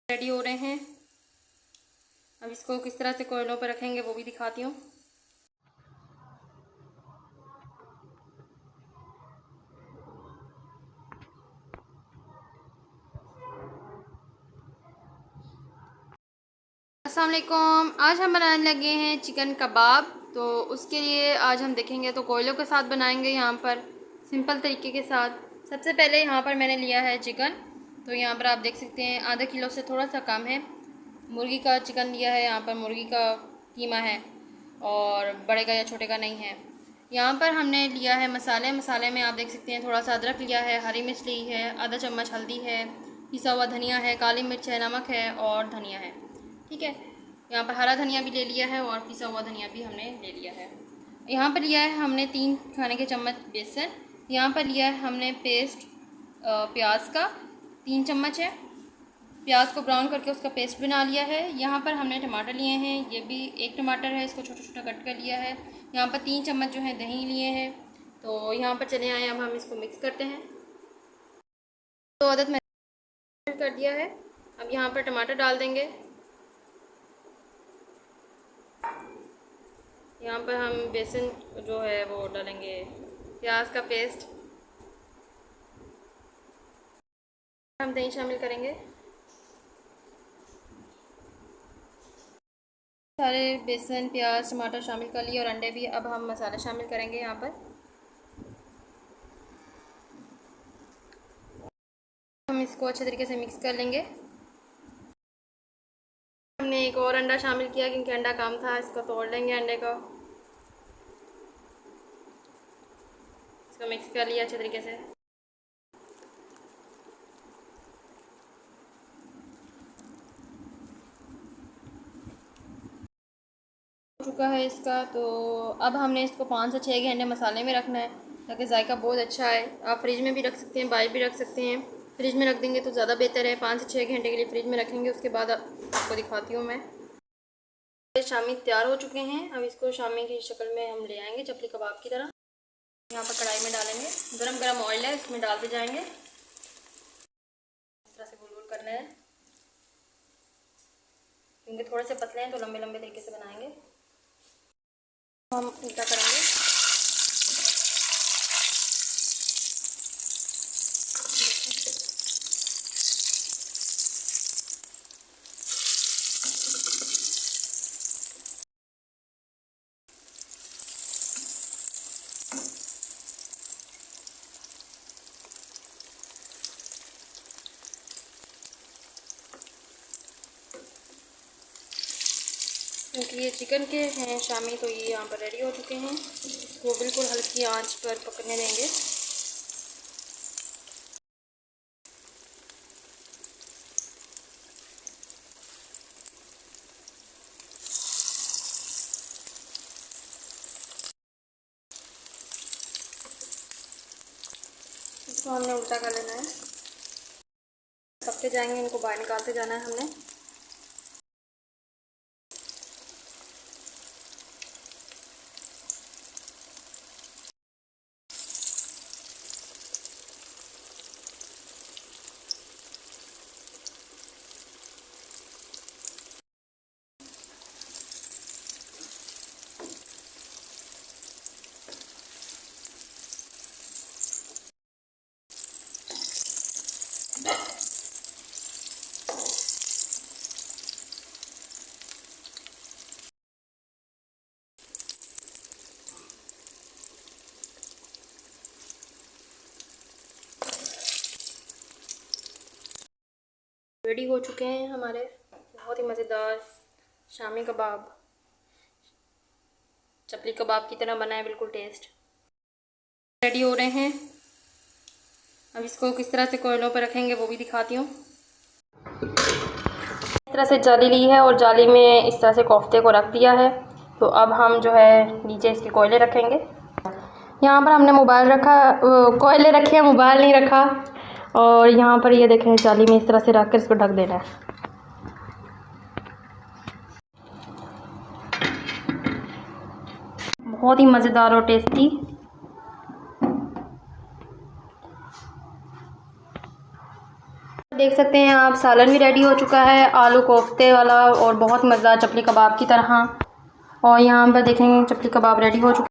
Ready हो रहे हैं। अब इसको किस तरह से कोयलों पर रखेंगे वो भी दिखाती हूँ। अस्सलाम वालेकुम। आज हम बनाने लगे हैं चिकन कबाब। तो उसके लिए आज हम देखेंगे तो कोयलों के साथ बनाएंगे, यहाँ पर सिंपल तरीके के साथ। सबसे पहले यहाँ पर मैंने लिया है चिकन। तो यहाँ पर आप देख सकते हैं आधा किलो से थोड़ा सा कम है। मुर्गी का चिकन लिया है, यहाँ पर मुर्गी का कीमा है और बड़े का या छोटे का नहीं है। यहाँ पर हमने लिया है मसाले में आप देख सकते हैं थोड़ा सा अदरक लिया है, हरी मिर्च ली है, आधा चम्मच हल्दी है, पिसा हुआ धनिया है, काली मिर्च है, नमक है और धनिया है। ठीक है, यहाँ पर हरा धनिया भी ले लिया है और पिसा हुआ धनिया भी हमने ले लिया है। यहाँ पर लिया है हमने 3 खाने के चम्मच बेसन। यहाँ पर लिया है हमने पेस्ट प्याज का 3 चम्मच है। प्याज को ब्राउन करके उसका पेस्ट बना लिया है। यहाँ पर हमने टमाटर लिए हैं, ये भी 1 टमाटर है, इसको छोटा छोटा कट कर लिया है। यहाँ पर 3 चम्मच जो है दही लिए हैं। तो यहाँ पर चले आए, अब हम इसको मिक्स करते हैं। तो आदत मैंने कर दिया है। अब यहाँ पर टमाटर डाल देंगे। यहाँ पर हम बेसन जो है वो डालेंगे, प्याज का पेस्ट, हम दही शामिल करेंगे। सारे बेसन प्याज टमाटर शामिल कर लिए और अंडे भी। अब हम मसाला शामिल करेंगे। यहाँ पर हम इसको अच्छे तरीके से मिक्स कर लेंगे। हमने एक और अंडा शामिल किया क्योंकि अंडा कम था, इसको तोड़ लेंगे अंडे को। इसको मिक्स कर लिया अच्छे तरीके से। हो चुका है इसका। तो अब हमने इसको 5 से 6 घंटे मसाले में रखना है ताकि जायका बहुत अच्छा आए। आप फ्रिज में भी रख सकते हैं, बाहर भी रख सकते हैं। फ्रिज में रख देंगे तो ज़्यादा बेहतर है। 5 से 6 घंटे के लिए फ्रिज में रखेंगे, उसके बाद आपको दिखाती हूँ मैं। शामी तैयार हो चुके हैं। अब इसको शामी की शक्ल में हम ले आएंगे चपली कबाब की तरह। यहाँ पर कढ़ाई में डालेंगे, गरम गरम ऑयल है, इसमें डालते जाएंगे। इस तरह से गोल गोल करना है क्योंकि थोड़े से पतले हैं तो लंबे लंबे तरीके से बनाएंगे। हम उल्टा करेंगे। क्योंकि ये चिकन के हैं शामी, तो ये यहाँ पर रेडी हो चुके हैं। इसको बिल्कुल हल्की आंच पर पकने देंगे। इसको हमने उल्टा कर लेना है, पकते जाएंगे, इनको बाहर निकालते जाना है हमने। रेडी हो चुके हैं हमारे बहुत ही मज़ेदार शामी कबाब। चपली कबाब की तरह बना है, बिल्कुल टेस्ट। रेडी हो रहे हैं। अब इसको किस तरह से कोयलों पर रखेंगे वो भी दिखाती हूँ। इस तरह से जाली ली है और जाली में इस तरह से कोफ्ते को रख दिया है। तो अब हम जो है नीचे इसके कोयले रखेंगे। यहाँ पर हमने मोबाइल रखा, कोयले रखे हैं, मोबाइल नहीं रखा। और यहाँ पर ये देखें जाली में इस तरह से रख कर इसको ढक देना है। बहुत ही मज़ेदार और टेस्टी। देख सकते हैं आप, सालन भी रेडी हो चुका है, आलू कोफ्ते वाला और बहुत मज़ेदार चपली कबाब की तरह। और यहाँ पर देखेंगे चपली कबाब रेडी हो चुका है।